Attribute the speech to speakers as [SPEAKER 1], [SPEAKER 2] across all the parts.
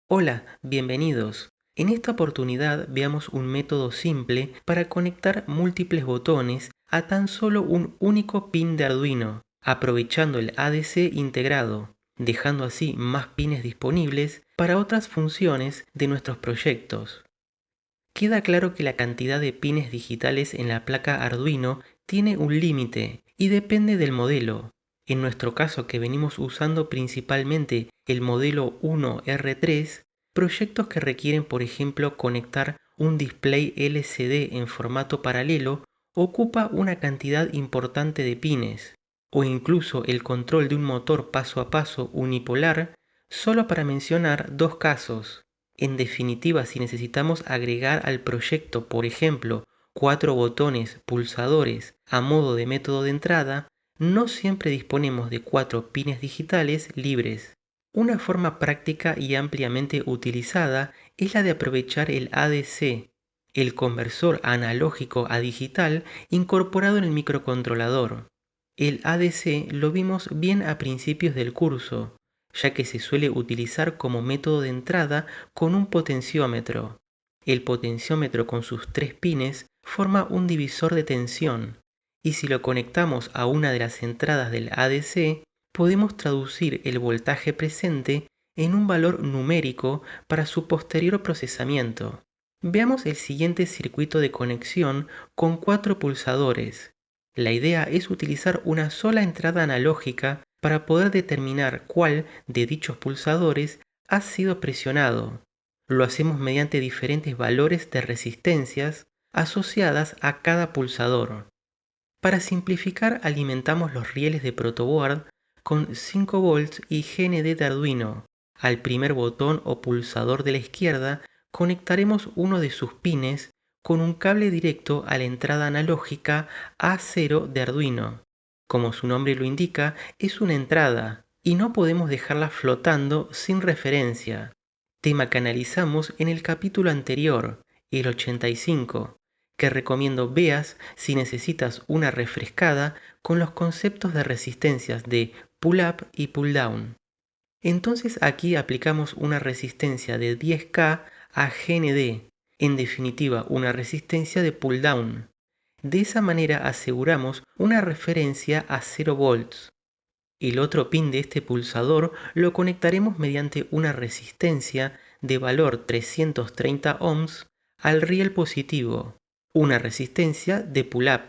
[SPEAKER 1] Hola, bienvenidos. En esta oportunidad veamos un método simple para conectar múltiples botones a tan solo un único pin de Arduino, aprovechando el ADC integrado, dejando así más pines disponibles para otras funciones de nuestros proyectos. Queda claro que la cantidad de pines digitales en la placa Arduino tiene un límite y depende del modelo. En nuestro caso, que venimos usando principalmente el modelo 1R3, proyectos que requieren, por ejemplo, conectar un display LCD en formato paralelo ocupa una cantidad importante de pines, o incluso el control de un motor paso a paso unipolar, solo para mencionar dos casos. En definitiva, si necesitamos agregar al proyecto, por ejemplo, 4 botones pulsadores a modo de método de entrada, no siempre disponemos de 4 pines digitales libres. Una forma práctica y ampliamente utilizada es la de aprovechar el ADC, el conversor analógico a digital incorporado en el microcontrolador. El ADC lo vimos bien a principios del curso, ya que se suele utilizar como método de entrada con un potenciómetro. El potenciómetro con sus 3 pines forma un divisor de tensión, y si lo conectamos a una de las entradas del ADC, podemos traducir el voltaje presente en un valor numérico para su posterior procesamiento. Veamos el siguiente circuito de conexión con 4 pulsadores. La idea es utilizar una sola entrada analógica para poder determinar cuál de dichos pulsadores ha sido presionado. Lo hacemos mediante diferentes valores de resistencias asociadas a cada pulsador. Para simplificar, alimentamos los rieles de protoboard con 5 volts y GND de Arduino. Al primer botón o pulsador de la izquierda conectaremos uno de sus pines con un cable directo a la entrada analógica A0 de Arduino. Como su nombre lo indica, es una entrada y no podemos dejarla flotando sin referencia. Tema que analizamos en el capítulo anterior, el 85, que recomiendo veas si necesitas una refrescada con los conceptos de resistencias de pull-up y pull-down. Entonces aquí aplicamos una resistencia de 10K a GND, en definitiva una resistencia de pull-down. De esa manera aseguramos una referencia a 0 volts. El otro pin de este pulsador lo conectaremos mediante una resistencia de valor 330 ohms al riel positivo, una resistencia de pull-up.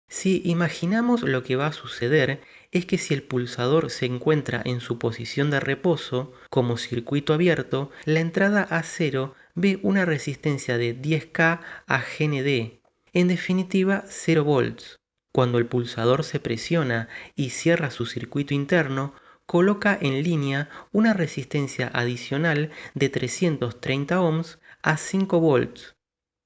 [SPEAKER 1] Si imaginamos, lo que va a suceder es que si el pulsador se encuentra en su posición de reposo, como circuito abierto, la entrada A0 ve una resistencia de 10K a GND, en definitiva 0 volts. Cuando el pulsador se presiona y cierra su circuito interno, coloca en línea una resistencia adicional de 330 ohms a 5 volts.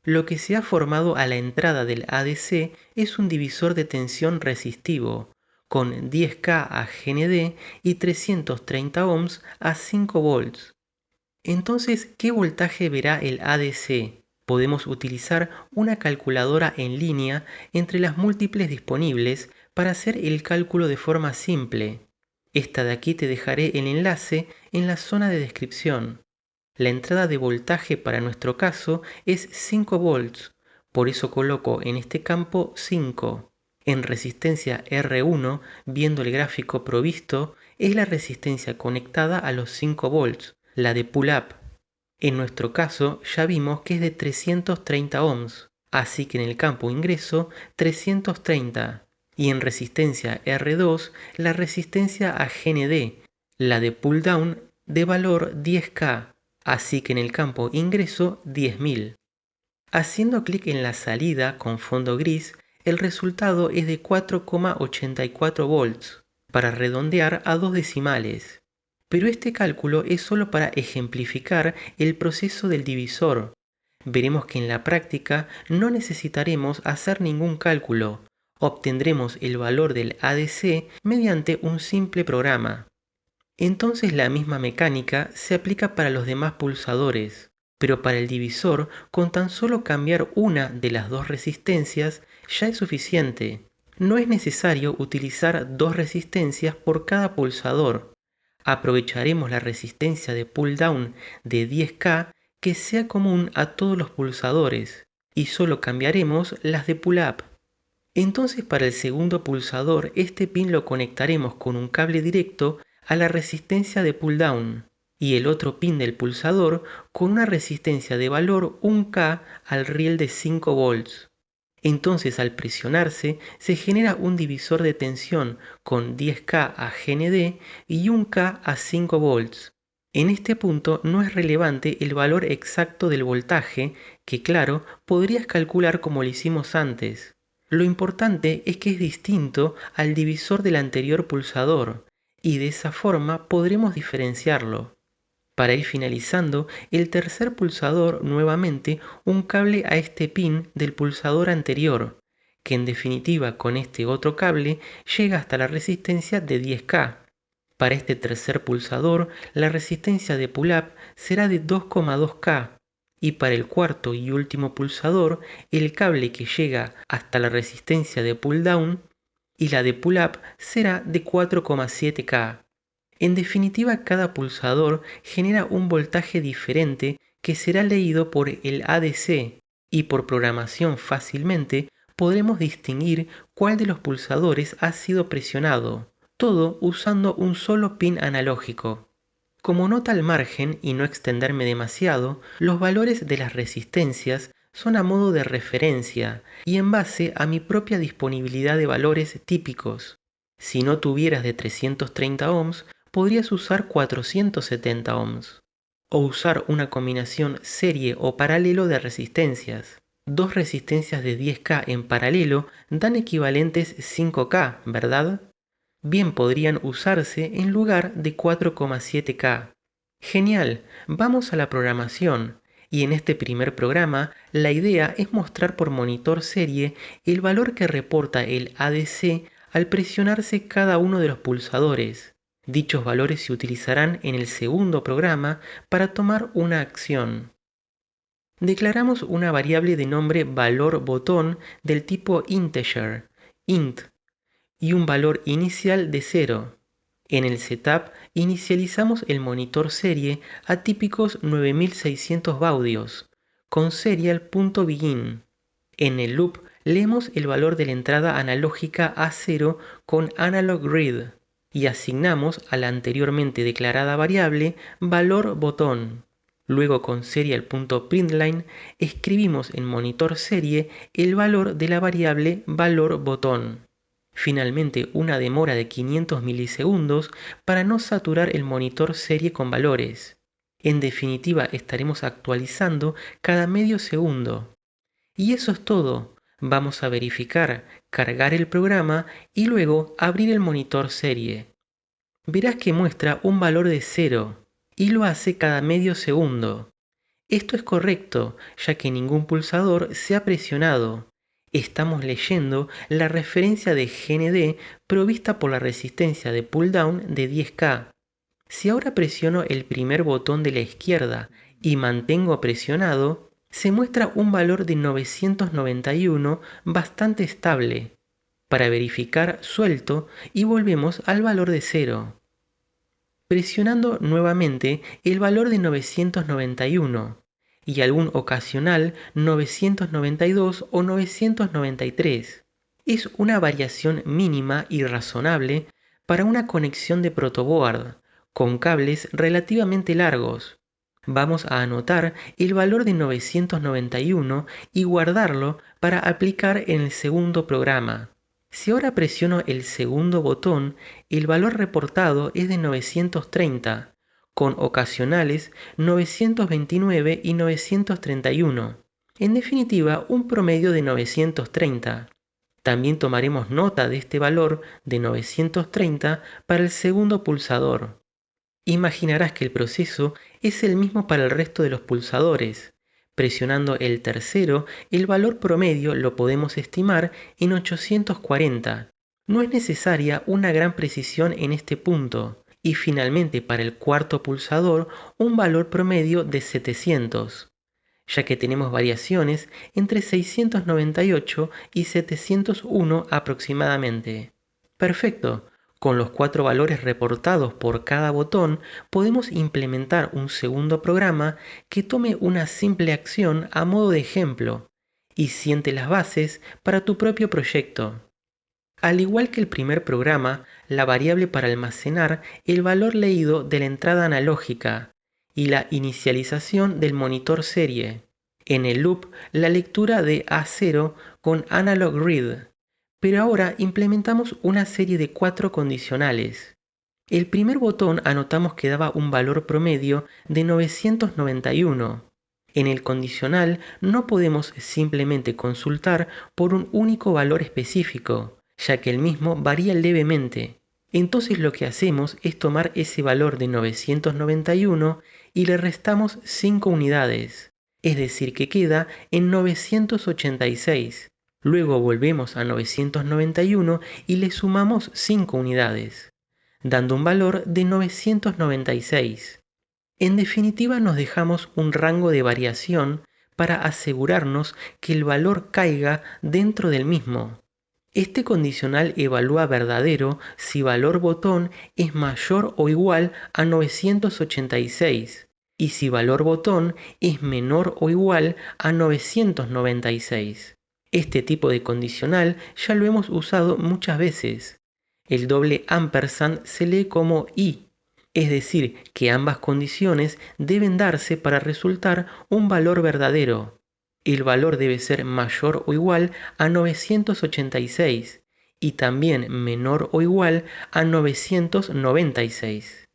[SPEAKER 1] Lo que se ha formado a la entrada del ADC es un divisor de tensión resistivo, con 10K a GND y 330 ohms a 5 volts. Entonces, ¿qué voltaje verá el ADC? Podemos utilizar una calculadora en línea entre las múltiples disponibles para hacer el cálculo de forma simple. Esta de aquí te dejaré el enlace en la zona de descripción. La entrada de voltaje para nuestro caso es 5 volts, por eso coloco en este campo 5. En resistencia R1, viendo el gráfico provisto, es la resistencia conectada a los 5 volts, la de pull-up. En nuestro caso ya vimos que es de 330 ohms, así que en el campo ingreso 330. Y en resistencia R2 la resistencia a GND, la de pull down de valor 10K, así que en el campo ingreso 10.000. Haciendo clic en la salida con fondo gris, el resultado es de 4,84 volts, para redondear a 2 decimales. Pero este cálculo es solo para ejemplificar el proceso del divisor. Veremos que en la práctica no necesitaremos hacer ningún cálculo. Obtendremos el valor del ADC mediante un simple programa. Entonces la misma mecánica se aplica para los demás pulsadores, pero para el divisor, con tan solo cambiar una de las dos resistencias ya es suficiente. No es necesario utilizar dos resistencias por cada pulsador. Aprovecharemos la resistencia de pull down de 10K que sea común a todos los pulsadores y solo cambiaremos las de pull up. Entonces para el segundo pulsador este pin lo conectaremos con un cable directo a la resistencia de pull down y el otro pin del pulsador con una resistencia de valor 1K al riel de 5 volts. Entonces al presionarse se genera un divisor de tensión con 10K a GND y 1K a 5 volts. En este punto no es relevante el valor exacto del voltaje que claro podrías calcular como lo hicimos antes. Lo importante es que es distinto al divisor del anterior pulsador y de esa forma podremos diferenciarlo. Para ir finalizando, el tercer pulsador nuevamente un cable a este pin del pulsador anterior, que en definitiva con este otro cable llega hasta la resistencia de 10K. Para este tercer pulsador la resistencia de pull-up será de 2,2K y para el cuarto y último pulsador el cable que llega hasta la resistencia de pull-down y la de pull-up será de 4,7K. En definitiva, cada pulsador genera un voltaje diferente que será leído por el ADC y por programación fácilmente podremos distinguir cuál de los pulsadores ha sido presionado, todo usando un solo pin analógico. Como nota al margen y no extenderme demasiado, los valores de las resistencias son a modo de referencia y en base a mi propia disponibilidad de valores típicos. Si no tuvieras de 330 ohms, podrías usar 470 ohms o usar una combinación serie o paralelo de resistencias. Dos resistencias de 10K en paralelo dan equivalentes 5K, ¿verdad? Bien podrían usarse en lugar de 4,7K. Genial, vamos a la programación. Y en este primer programa, la idea es mostrar por monitor serie el valor que reporta el ADC al presionarse cada uno de los pulsadores. Dichos valores se utilizarán en el segundo programa para tomar una acción. Declaramos una variable de nombre valor botón del tipo integer, int, y un valor inicial de 0. En el setup inicializamos el monitor serie a típicos 9600 baudios, con serial.begin. En el loop leemos el valor de la entrada analógica A0 con analog read y asignamos a la anteriormente declarada variable valor botón. Luego con serial.println escribimos en monitor serie el valor de la variable valor botón. Finalmente una demora de 500 milisegundos para no saturar el monitor serie con valores. En definitiva estaremos actualizando cada medio segundo. Y eso es todo. Vamos a verificar, cargar el programa y luego abrir el monitor serie. Verás que muestra un valor de 0 y lo hace cada medio segundo. Esto es correcto, ya que ningún pulsador se ha presionado. Estamos leyendo la referencia de GND provista por la resistencia de pull down de 10K. Si ahora presiono el primer botón de la izquierda y mantengo presionado, se muestra un valor de 991 bastante estable. Para verificar suelto y volvemos al valor de 0. Presionando nuevamente el valor de 991 y algún ocasional 992 o 993. Es una variación mínima y razonable para una conexión de protoboard con cables relativamente largos. Vamos a anotar el valor de 991 y guardarlo para aplicar en el segundo programa. Si ahora presiono el segundo botón, el valor reportado es de 930, con ocasionales 929 y 931. En definitiva, un promedio de 930. También tomaremos nota de este valor de 930 para el segundo pulsador. Imaginarás que el proceso es el mismo para el resto de los pulsadores. Presionando el tercero, el valor promedio lo podemos estimar en 840. No es necesaria una gran precisión en este punto. Y finalmente para el cuarto pulsador, un valor promedio de 700, ya que tenemos variaciones entre 698 y 701 aproximadamente. Perfecto. Con los 4 valores reportados por cada botón, podemos implementar un segundo programa que tome una simple acción a modo de ejemplo y siente las bases para tu propio proyecto. Al igual que el primer programa, la variable para almacenar el valor leído de la entrada analógica y la inicialización del monitor serie. En el loop, la lectura de A0 con Analog Read. Pero ahora implementamos una serie de 4 condicionales. El primer botón anotamos que daba un valor promedio de 991. En el condicional no podemos simplemente consultar por un único valor específico, ya que el mismo varía levemente. Entonces lo que hacemos es tomar ese valor de 991 y le restamos 5 unidades, es decir que queda en 986. Luego volvemos a 991 y le sumamos 5 unidades, dando un valor de 996. En definitiva, nos dejamos un rango de variación para asegurarnos que el valor caiga dentro del mismo. Este condicional evalúa verdadero si valor botón es mayor o igual a 986 y si valor botón es menor o igual a 996. Este tipo de condicional ya lo hemos usado muchas veces. El doble ampersand se lee como y, es decir, que ambas condiciones deben darse para resultar un valor verdadero. El valor debe ser mayor o igual a 986 y también menor o igual a 996.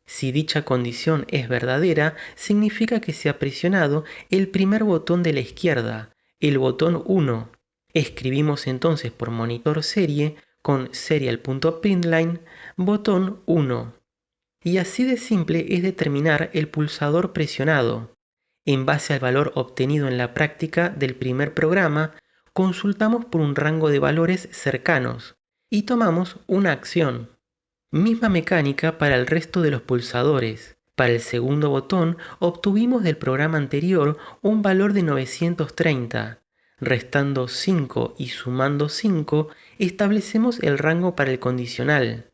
[SPEAKER 1] Si dicha condición es verdadera, significa que se ha presionado el primer botón de la izquierda, el botón 1. Escribimos entonces por monitor serie con serial.println botón 1. Y así de simple es determinar el pulsador presionado. En base al valor obtenido en la práctica del primer programa, consultamos por un rango de valores cercanos y tomamos una acción. Misma mecánica para el resto de los pulsadores. Para el segundo botón obtuvimos del programa anterior un valor de 930. Restando 5 y sumando 5, establecemos el rango para el condicional.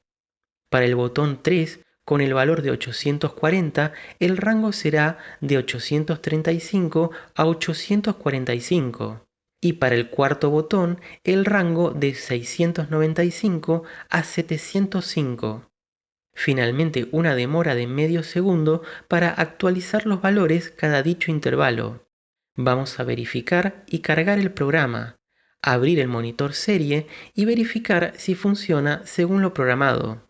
[SPEAKER 1] Para el botón 3, con el valor de 840, el rango será de 835 a 845. Y para el cuarto botón, el rango de 695 a 705. Finalmente, una demora de medio segundo para actualizar los valores cada dicho intervalo. Vamos a verificar y cargar el programa, abrir el monitor serie y verificar si funciona según lo programado.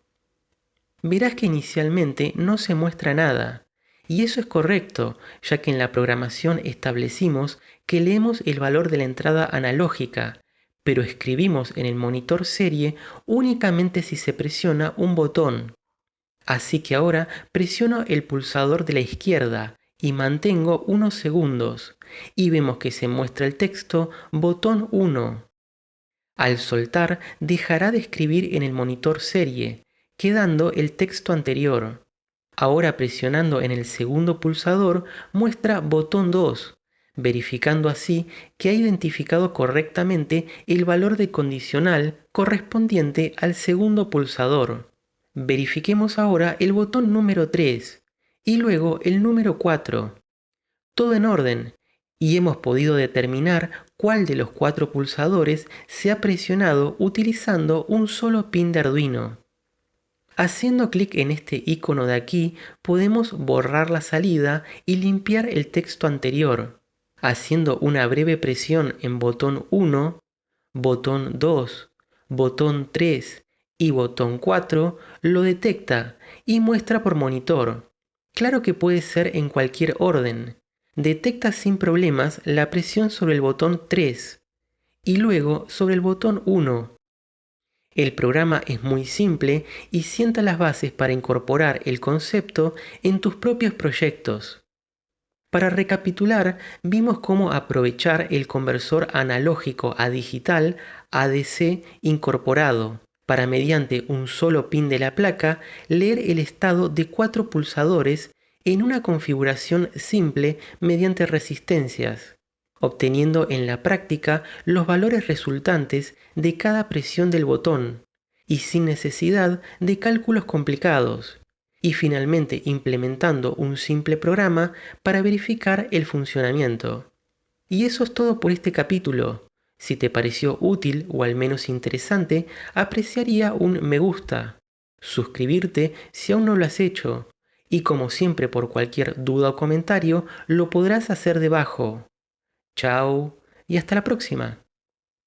[SPEAKER 1] Verás que inicialmente no se muestra nada, y eso es correcto, ya que en la programación establecimos que leemos el valor de la entrada analógica, pero escribimos en el monitor serie únicamente si se presiona un botón. Así que ahora presiono el pulsador de la izquierda y mantengo unos segundos, y vemos que se muestra el texto botón 1. Al soltar, dejará de escribir en el monitor serie, quedando el texto anterior. Ahora presionando en el segundo pulsador muestra botón 2, verificando así que ha identificado correctamente el valor de condicional correspondiente al segundo pulsador. Verifiquemos ahora el botón número 3 y luego el número 4. Todo en orden, y hemos podido determinar cuál de los 4 pulsadores se ha presionado utilizando un solo pin de Arduino. Haciendo clic en este icono de aquí, podemos borrar la salida y limpiar el texto anterior. Haciendo una breve presión en botón 1, botón 2, botón 3 y botón 4, lo detecta y muestra por monitor. Claro que puede ser en cualquier orden. Detecta sin problemas la presión sobre el botón 3 y luego sobre el botón 1. El programa es muy simple y sienta las bases para incorporar el concepto en tus propios proyectos. Para recapitular, vimos cómo aprovechar el conversor analógico a digital ADC incorporado para, mediante un solo pin de la placa, leer el estado de 4 pulsadores en una configuración simple mediante resistencias, obteniendo en la práctica los valores resultantes de cada presión del botón, y sin necesidad de cálculos complicados. Y finalmente implementando un simple programa para verificar el funcionamiento. Y eso es todo por este capítulo. Si te pareció útil o al menos interesante, apreciaría un me gusta. Suscribirte si aún no lo has hecho. Y como siempre, por cualquier duda o comentario, lo podrás hacer debajo. Chao y hasta la próxima.